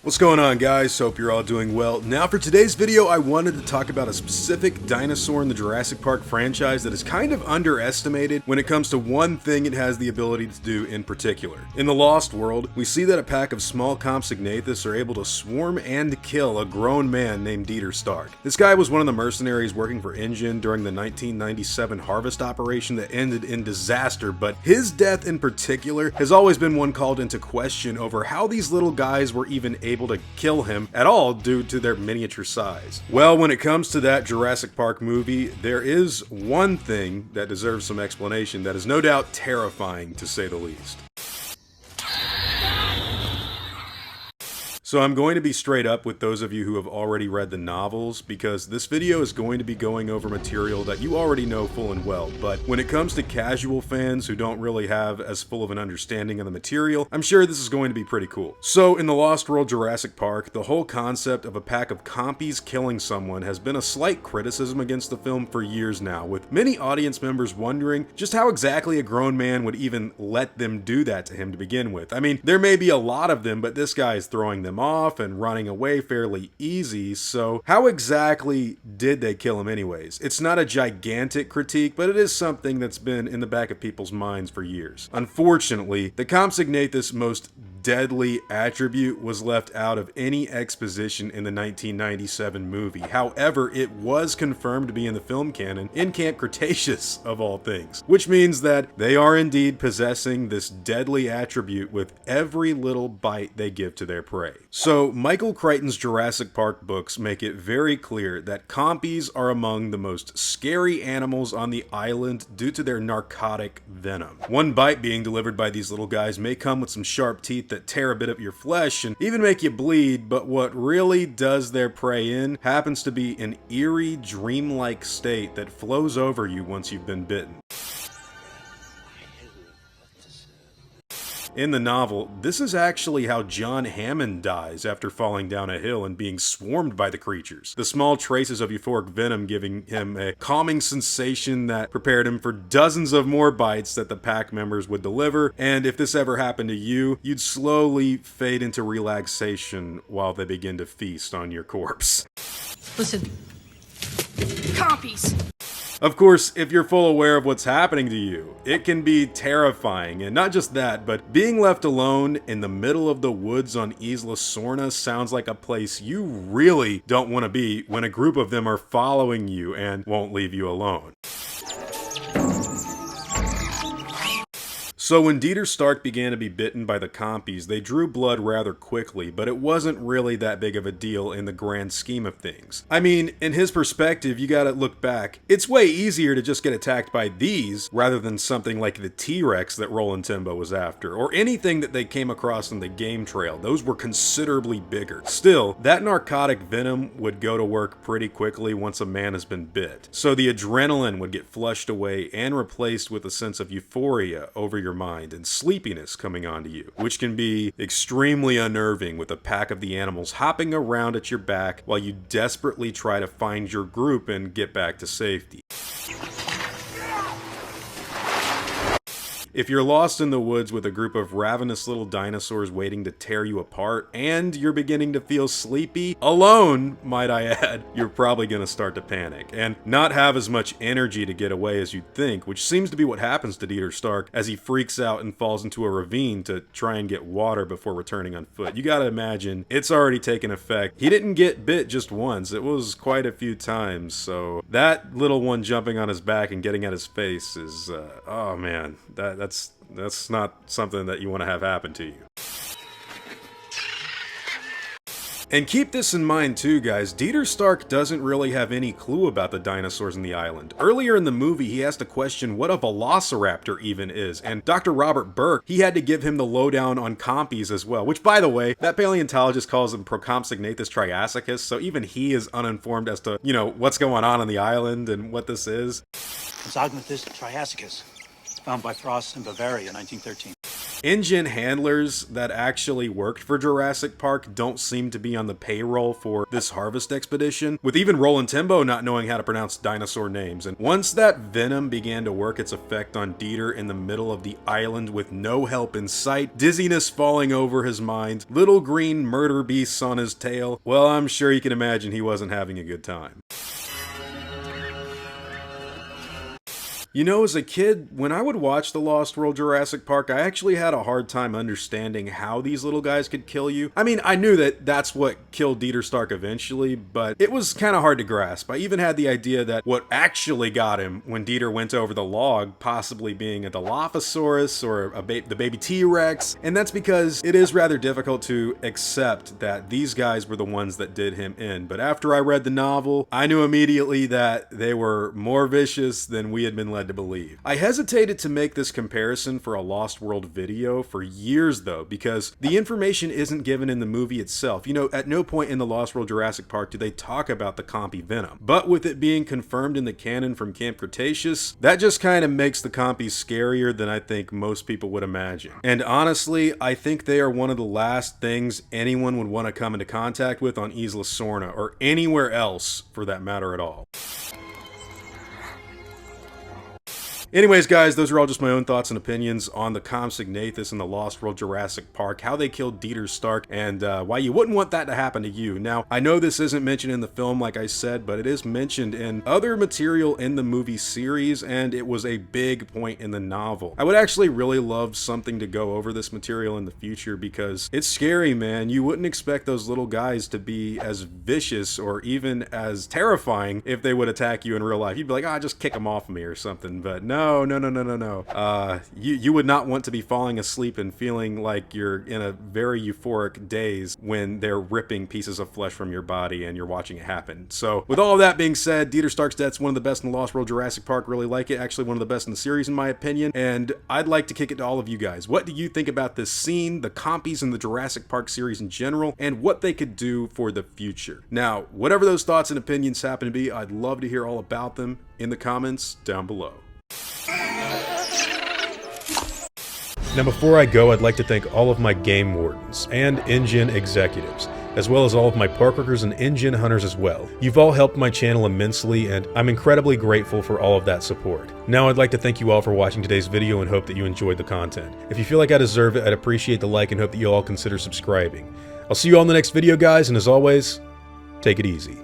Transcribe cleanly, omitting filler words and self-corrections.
What's going on, guys? Hope you're all doing well. Now for today's video, I wanted to talk about a specific dinosaur in the Jurassic Park franchise that is kind of underestimated when it comes to one thing it has the ability to do in particular. In the Lost World, we see that a pack of small Compsognathus are able to swarm and kill a grown man named Dieter Stark. This guy was one of the mercenaries working for InGen during the 1997 harvest operation that ended in disaster, but his death in particular has always been one called into question over how these little guys were even able to kill him at all due to their miniature size. Well, when it comes to that Jurassic Park movie, there is one thing that deserves some explanation that is no doubt terrifying, to say the least. So I'm going to be straight up with those of you who have already read the novels, because this video is going to be going over material that you already know full and well, but when it comes to casual fans who don't really have as full of an understanding of the material, I'm sure this is going to be pretty cool. So in the Lost World Jurassic Park, the whole concept of a pack of Compys killing someone has been a slight criticism against the film for years now, with many audience members wondering just how exactly a grown man would even let them do that to him to begin with. I mean, there may be a lot of them, but this guy is throwing them off and running away fairly easy, so how exactly did they kill him anyways? It's not a gigantic critique, but it is something that's been in the back of people's minds for years. Unfortunately, the Compsognathus' most deadly attribute was left out of any exposition in the 1997 movie. However, it was confirmed to be in the film canon in Camp Cretaceous, of all things, which means that they are indeed possessing this deadly attribute with every little bite they give to their prey. So Michael Crichton's Jurassic Park books make it very clear that Compys are among the most scary animals on the island due to their narcotic venom. One bite being delivered by these little guys may come with some sharp teeth that tear a bit of your flesh and even make you bleed, but what really does their prey in happens to be an eerie, dreamlike state that flows over you once you've been bitten. In the novel, this is actually how John Hammond dies after falling down a hill and being swarmed by the creatures. The small traces of euphoric venom giving him a calming sensation that prepared him for dozens of more bites that the pack members would deliver, and if this ever happened to you, you'd slowly fade into relaxation while they begin to feast on your corpse. Listen, Compys. Of course, if you're full aware of what's happening to you, it can be terrifying, and not just that, but being left alone in the middle of the woods on Isla Sorna sounds like a place you really don't want to be when a group of them are following you and won't leave you alone. So when Dieter Stark began to be bitten by the Compys, they drew blood rather quickly, but it wasn't really that big of a deal in the grand scheme of things. I mean, in his perspective, you gotta look back. It's way easier to just get attacked by these rather than something like the T-Rex that Roland Timbo was after, or anything that they came across in the game trail. Those were considerably bigger. Still, that narcotic venom would go to work pretty quickly once a man has been bit. So the adrenaline would get flushed away and replaced with a sense of euphoria over your mind and sleepiness coming onto you, which can be extremely unnerving with a pack of the animals hopping around at your back while you desperately try to find your group and get back to safety. If you're lost in the woods with a group of ravenous little dinosaurs waiting to tear you apart, and you're beginning to feel sleepy, alone, might I add, you're probably going to start to panic, and not have as much energy to get away as you'd think, which seems to be what happens to Dieter Stark as he freaks out and falls into a ravine to try and get water before returning on foot. You gotta imagine, it's already taken effect. He didn't get bit just once, it was quite a few times, so that little one jumping on his back and getting at his face is, oh man, that's not something that you want to have happen to you. And keep this in mind too, guys, Dieter Stark doesn't really have any clue about the dinosaurs in the island. Earlier in the movie, he has to question what a velociraptor even is, and Dr. Robert Burke, he had to give him the lowdown on Compys as well, which by the way, that paleontologist calls them Procompsognathus triassicus, so even he is uninformed as to, what's going on the island and what this is. Procompsognathus triassicus, found by Frost in Bavaria in 1913. Engine handlers that actually worked for Jurassic Park don't seem to be on the payroll for this harvest expedition, with even Roland Timbo not knowing how to pronounce dinosaur names. And once that venom began to work its effect on Dieter in the middle of the island with no help in sight, dizziness falling over his mind, little green murder beasts on his tail, well, I'm sure you can imagine he wasn't having a good time. You know, as a kid, when I would watch The Lost World Jurassic Park, I actually had a hard time understanding how these little guys could kill you. I mean, I knew that that's what killed Dieter Stark eventually, but it was kind of hard to grasp. I even had the idea that what actually got him when Dieter went over the log, possibly being a Dilophosaurus or the baby T-Rex, and that's because it is rather difficult to accept that these guys were the ones that did him in. But after I read the novel, I knew immediately that they were more vicious than we had been led to believe. I hesitated to make this comparison for a Lost World video for years though, because the information isn't given in the movie itself. You know, at no point in the Lost World Jurassic Park do they talk about the Compy venom. But with it being confirmed in the canon from Camp Cretaceous, that just kind of makes the Compys scarier than I think most people would imagine. And honestly, I think they are one of the last things anyone would want to come into contact with on Isla Sorna, or anywhere else for that matter at all. Anyways, guys, those are all just my own thoughts and opinions on the Compsognathus and the Lost World Jurassic Park, how they killed Dieter Stark, and why you wouldn't want that to happen to you. Now, I know this isn't mentioned in the film, like I said, but it is mentioned in other material in the movie series, and it was a big point in the novel. I would actually really love something to go over this material in the future, because it's scary, man. You wouldn't expect those little guys to be as vicious or even as terrifying if they would attack you in real life. You'd be like, ah, just kick them off of me or something, but no. No. You would not want to be falling asleep and feeling like you're in a very euphoric daze when they're ripping pieces of flesh from your body and you're watching it happen. So with all of that being said, Dieter Stark's death's one of the best in the Lost World Jurassic Park. Really like it. Actually one of the best in the series in my opinion. And I'd like to kick it to all of you guys. What do you think about this scene, the Compys and the Jurassic Park series in general, and what they could do for the future? Now, whatever those thoughts and opinions happen to be, I'd love to hear all about them in the comments down below. Now before I go, I'd like to thank all of my game wardens and engine executives, as well as all of my park workers and engine hunters as well. You've all helped my channel immensely, and I'm incredibly grateful for all of that support. Now I'd like to thank you all for watching today's video and hope that you enjoyed the content. If you feel like I deserve it, I'd appreciate the like and hope that you all consider subscribing. I'll see you all in the next video, guys, and as always, take it easy.